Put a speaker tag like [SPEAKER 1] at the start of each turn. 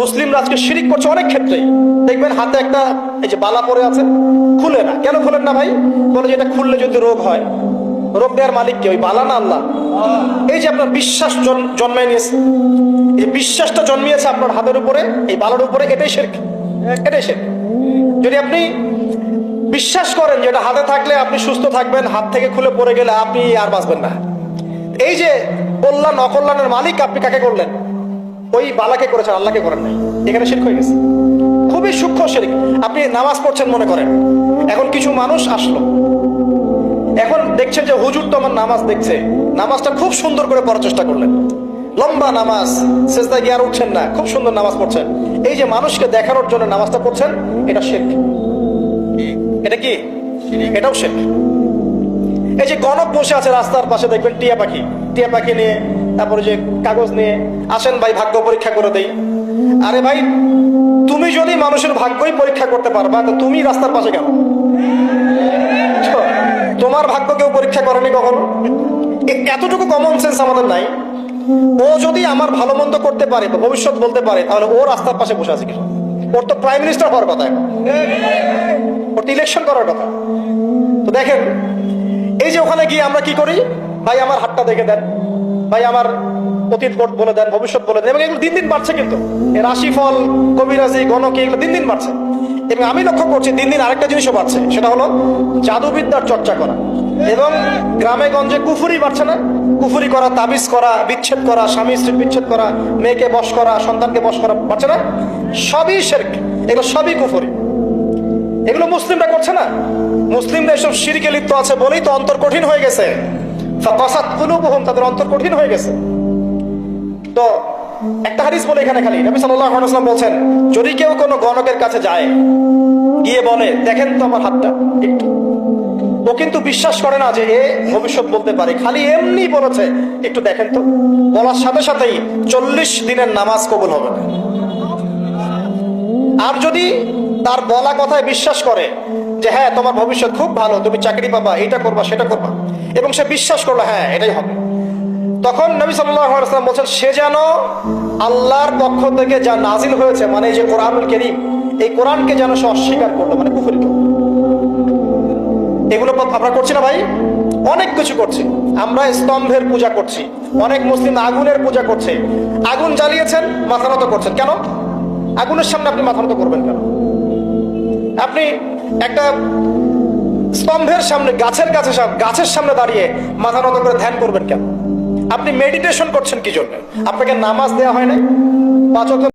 [SPEAKER 1] মুসলিমরা আজকে শিরিক করছে অনেক ক্ষেত্রে। দেখবেন হাতে একটা এই যে বালা পরে আছে, খুলে না। কেন খুলেন না ভাই? বলে যে এটা খুললে যদি রোগ হয়। রোগ দেওয়ার মালিক কে? ওই বালা না আল্লাহ? এই যে আপনার বিশ্বাস জন্মায় নিয়েছে, এই বিশ্বাসটা জন্মিয়েছে আপনার হাতের উপরে, এই বালার উপরে, এটাই শিরক, এটাই শিরক। যদি আপনি বিশ্বাস করেন যে এটা হাতে থাকলে আপনি সুস্থ থাকবেন, হাত থেকে খুলে পড়ে গেলে আপনি আর বাঁচবেন না, এই যে কল্যাণ অকল্যাণের মালিক আপনি কাকে করলেন? ওই বালাকে করেছেন, আল্লাহকে করেন নাই। এখানে শিরক হয়ে গেছে, খুবই সূক্ষ্ম শিরক। আপনি নামাজ পড়ছেন মনে করেন, এখন কিছু মানুষ আসলো, এখন দেখছেন যে হুজুর তো আমার নামাজ দেখছে, নামাজটা খুব সুন্দর করে পড়ার চেষ্টা করলেন, লম্বা নামাজ, সেজদায় গিয়ে আর উঠছেন না, খুব সুন্দর নামাজ পড়ছেন। এই যে মানুষকে দেখানোর জন্য নামাজটা পড়ছেন, এটা শিরক। এটা কি? এটাও শিরক। এই যে গণক বসে আছে রাস্তার পাশে, দেখবেন টিয়া পাখি, টিয়া পাখি নিয়ে, তারপরে যে কাগজ নিয়ে আসেন ভাই ভাগ্য পরীক্ষা করে দেই। আরে ভাই, তুমি যদি মানুষের ভাগ্যই পরীক্ষা করতে পারবা, তো তুমি রাস্তার পাশে কেন? তোমার ভাগ্য কেউ পরীক্ষা করেনি কখনো? এতটুকু কমন সেন্স আমাদের নাই? ও যদি আমার ভালো মন্দ করতে পারে, ভবিষ্যৎ বলতে পারে, তাহলে ও রাস্তার পাশে বসে আছে কিছু? ওর তো প্রাইম মিনিস্টার হওয়ার কথা, ওর তো ইলেকশন করার কথা। তো দেখেন, এই যে ওখানে গিয়ে আমরা কি করি? ভাই আমার হাতটা দেখে দেন, ভাই আমার অতীত বলে দেন, ভবিষ্যৎ বলে দেন। এবং এগুলো দিন দিন বাড়ছে, কিন্তু এর রাশিফল, কবিরাজি, গণকে, এগুলো দিন দিন বাড়ছে। এবং আমি লক্ষ্য করছি দিন দিন আরেকটা জিনিসও বাড়ছে, সেটা হলো জাদুবিদ্যার চর্চা করা। এবং গ্রামে গঞ্জে কুফুরি বাড়ছে না? কুফুরি করা, তাবিজ করা, বিচ্ছেদ করা, স্বামী স্ত্রী বিচ্ছেদ করা, মেয়েকে বশ করা, সন্তানকে বশ করা বাড়ছে না? সবই শিরক, এগুলো সবই কুফুরি। এগুলো মুসলিমরা করছে না? মুসলিমরা এসব শিরকে লিপ্ত আছে বলেই তো অন্তর কঠিন হয়ে গেছে। ফাকাসাত কুলুবুহুম, তাদের অন্তর কঠিন হয়ে গেছে। তো একটা হাদিস বলে এখানে, খালি নবী সাল্লাল্লাহু আলাইহি ওয়াসাল্লাম বলছেন, যদি কেউ কোনো গণকের কাছে যায়, গিয়ে বলে দেখেন তো আমার হাতটা একটু, ও কিন্তু বিশ্বাস করে না যে এ ভবিষ্যৎ বলতে পারে, খালি এমনি বলেছে একটু দেখেন তো, বলার সাথে সাথেই 40 দিনের নামাজ কবুল হবে না। আর যদি তার বলা কথায় বিশ্বাস করে যে হ্যাঁ তোমার ভবিষ্যৎ খুব ভালো, তুমি চাকরি পাবা, এটা করবা সেটা করবা, এবং সে বিশ্বাস করলো হ্যাঁ এটাই হবে, তখন নবী সাল্লাল্লাহু আলাইহি ওয়াসাল্লাম বলছেন সে যেন আল্লাহর পক্ষ থেকে যা নাজিল হয়েছে, মানে যে কোরআনুল কারীম, এই কোরআনকে যেন সে অস্বীকার করলো, মানে কুফরি করলো। এগুলো আমরা করছি না ভাই? অনেক কিছু করছি আমরা। স্তম্ভের পূজা করছি, অনেক মুসলিম আগুনের পূজা করছে। আগুন জ্বালিয়েছেন, মাথা নত করছেন কেন? আগুনের সামনে আপনি মাথা নত করবেন কেন? আপনি একটা স্তম্ভের সামনে, গাছের সামনে দাঁড়িয়ে মাথা নত করে ধ্যান করবেন কেন? আপনি মেডিটেশন করছেন কি জন্য? আপনাকে নামাজ দেওয়া হয় না? 5 ওয়াক্ত